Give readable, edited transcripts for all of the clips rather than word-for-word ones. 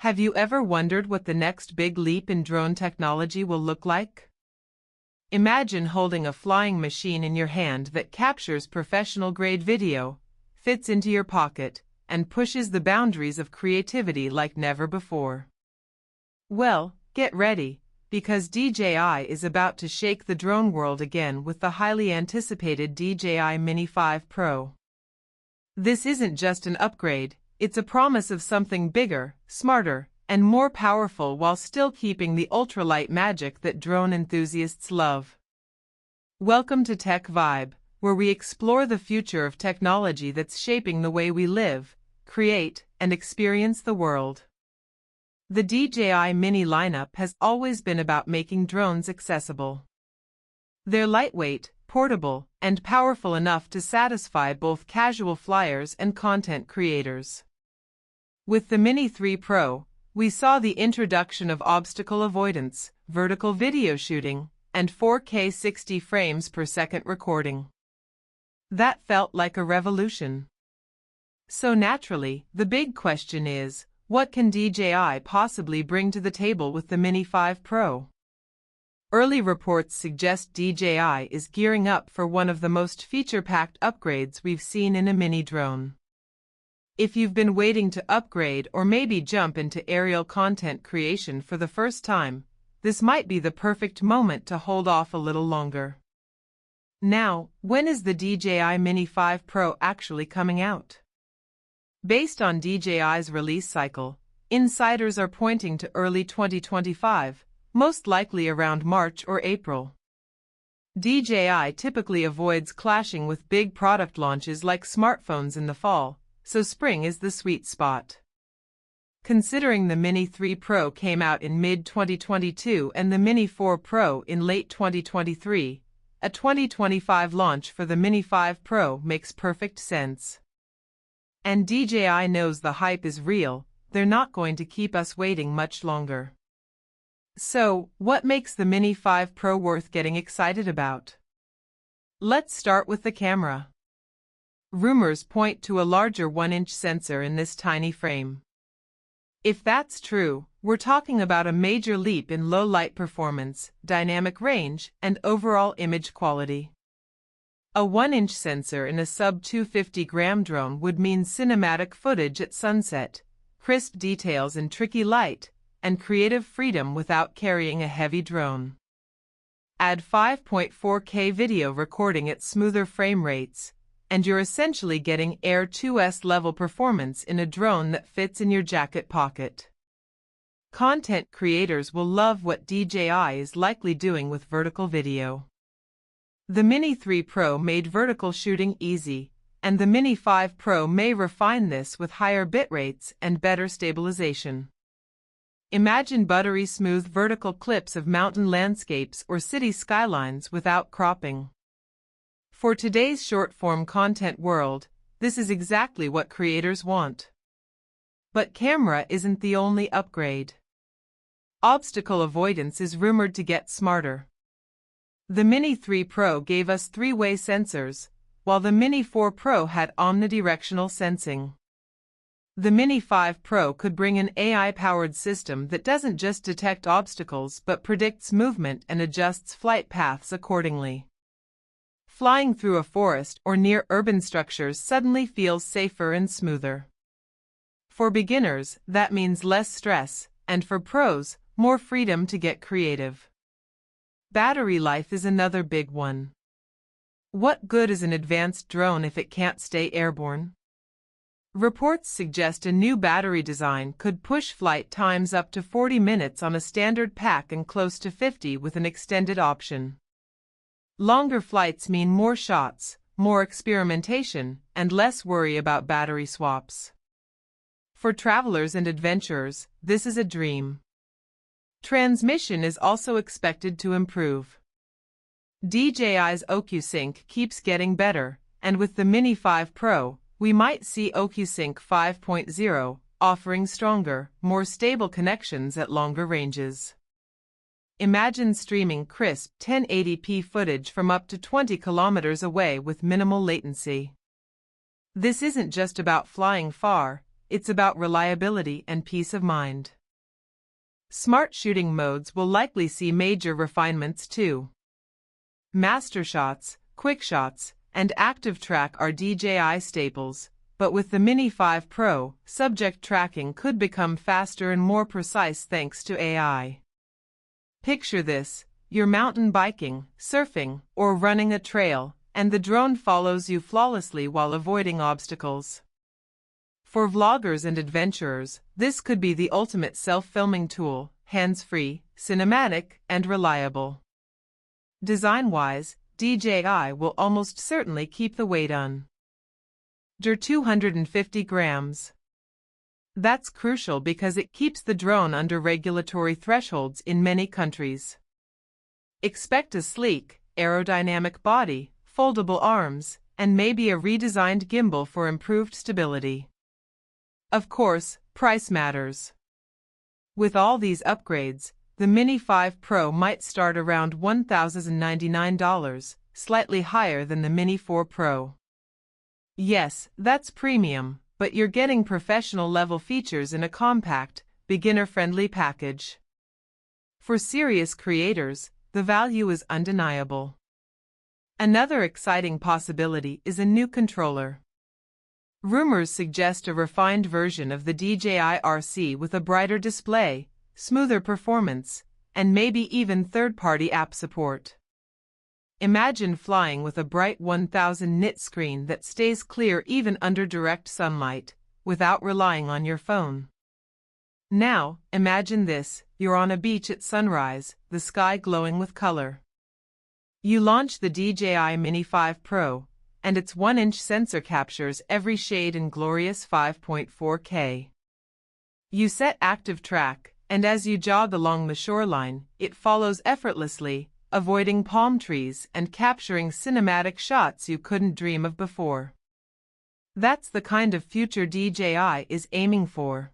Have you ever wondered what the next big leap in drone technology will look like? Imagine holding a flying machine in your hand that captures professional-grade video, fits into your pocket, and pushes the boundaries of creativity like never before. Well, get ready, because DJI is about to shake the drone world again with the highly anticipated DJI Mini 5 Pro. This isn't just an upgrade, it's a promise of something bigger, smarter, and more powerful while still keeping the ultralight magic that drone enthusiasts love. Welcome to Tech Vibe, where we explore the future of technology that's shaping the way we live, create, and experience the world. The DJI Mini lineup has always been about making drones accessible. They're lightweight, portable, and powerful enough to satisfy both casual flyers and content creators. With the Mini 3 Pro, we saw the introduction of obstacle avoidance, vertical video shooting, and 4K 60 frames per second recording. That felt like a revolution. So naturally, the big question is, what can DJI possibly bring to the table with the Mini 5 Pro? Early reports suggest DJI is gearing up for one of the most feature-packed upgrades we've seen in a mini drone. If you've been waiting to upgrade or maybe jump into aerial content creation for the first time, this might be the perfect moment to hold off a little longer. Now, when is the DJI Mini 5 Pro actually coming out? Based on DJI's release cycle, insiders are pointing to early 2025, most likely around March or April. DJI typically avoids clashing with big product launches like smartphones in the fall, so spring is the sweet spot. Considering the Mini 3 Pro came out in mid-2022 and the Mini 4 Pro in late 2023, a 2025 launch for the Mini 5 Pro makes perfect sense. And DJI knows the hype is real, they're not going to keep us waiting much longer. So, what makes the Mini 5 Pro worth getting excited about? Let's start with the camera. Rumors point to a larger 1-inch sensor in this tiny frame. If that's true, we're talking about a major leap in low-light performance, dynamic range, and overall image quality. A 1-inch sensor in a sub-250-gram drone would mean cinematic footage at sunset, crisp details in tricky light, and creative freedom without carrying a heavy drone. Add 5.4K video recording at smoother frame rates, and you're essentially getting Air 2S level performance in a drone that fits in your jacket pocket. Content creators will love what DJI is likely doing with vertical video. The Mini 3 Pro made vertical shooting easy, and the Mini 5 Pro may refine this with higher bit rates and better stabilization. Imagine buttery-smooth vertical clips of mountain landscapes or city skylines without cropping. For today's short-form content world, this is exactly what creators want. But camera isn't the only upgrade. Obstacle avoidance is rumored to get smarter. The Mini 3 Pro gave us three-way sensors, while the Mini 4 Pro had omnidirectional sensing. The Mini 5 Pro could bring an AI-powered system that doesn't just detect obstacles but predicts movement and adjusts flight paths accordingly. Flying through a forest or near urban structures suddenly feels safer and smoother. For beginners, that means less stress, and for pros, more freedom to get creative. Battery life is another big one. What good is an advanced drone if it can't stay airborne? Reports suggest a new battery design could push flight times up to 40 minutes on a standard pack and close to 50 with an extended option. Longer flights mean more shots, more experimentation, and less worry about battery swaps. For travelers and adventurers, this is a dream. Transmission is also expected to improve. DJI's OcuSync keeps getting better, and with the Mini 5 Pro, we might see OcuSync 5.0, offering stronger, more stable connections at longer ranges. Imagine streaming crisp 1080p footage from up to 20 kilometers away with minimal latency. This isn't just about flying far, it's about reliability and peace of mind. Smart shooting modes will likely see major refinements too. Master shots, quick shots, and active track are DJI staples, but with the Mini 5 Pro, subject tracking could become faster and more precise thanks to AI. Picture this: you're mountain biking, surfing, or running a trail, and the drone follows you flawlessly while avoiding obstacles. For vloggers and adventurers, this could be the ultimate self-filming tool, hands-free, cinematic, and reliable. Design-wise, DJI will almost certainly keep the weight under 250 grams. That's crucial because it keeps the drone under regulatory thresholds in many countries. Expect a sleek, aerodynamic body, foldable arms, and maybe a redesigned gimbal for improved stability. Of course, price matters. With all these upgrades, the Mini 5 Pro might start around $1,099, slightly higher than the Mini 4 Pro. Yes, that's premium, but you're getting professional-level features in a compact, beginner-friendly package. For serious creators, the value is undeniable. Another exciting possibility is a new controller. Rumors suggest a refined version of the DJI RC with a brighter display, smoother performance, and maybe even third-party app support. Imagine flying with a bright 1000 nit screen that stays clear even under direct sunlight, without relying on your phone. Now, imagine this: you're on a beach at sunrise, the sky glowing with color. You launch the DJI Mini 5 Pro, and its 1-inch sensor captures every shade in glorious 5.4K. You set active track, and as you jog along the shoreline, it follows effortlessly, avoiding palm trees and capturing cinematic shots you couldn't dream of before. That's the kind of future DJI is aiming for.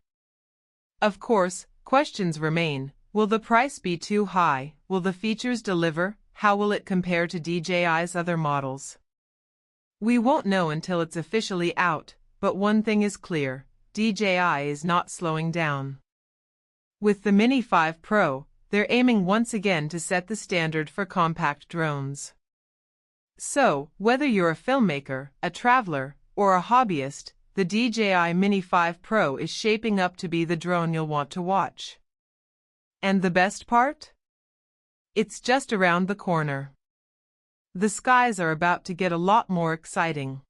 Of course, questions remain. Will the price be too high? Will the features deliver? How will it compare to DJI's other models? We won't know until it's officially out, but one thing is clear: DJI is not slowing down. With the Mini 5 Pro, they're aiming once again to set the standard for compact drones. So, whether you're a filmmaker, a traveler, or a hobbyist, the DJI Mini 5 Pro is shaping up to be the drone you'll want to watch. And the best part? It's just around the corner. The skies are about to get a lot more exciting.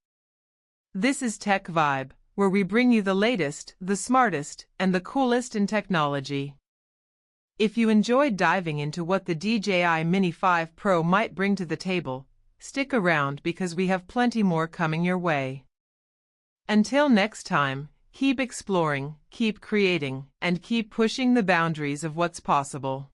This is Tech Vibe, where we bring you the latest, the smartest, and the coolest in technology. If you enjoyed diving into what the DJI Mini 5 Pro might bring to the table, stick around because we have plenty more coming your way. Until next time, keep exploring, keep creating, and keep pushing the boundaries of what's possible.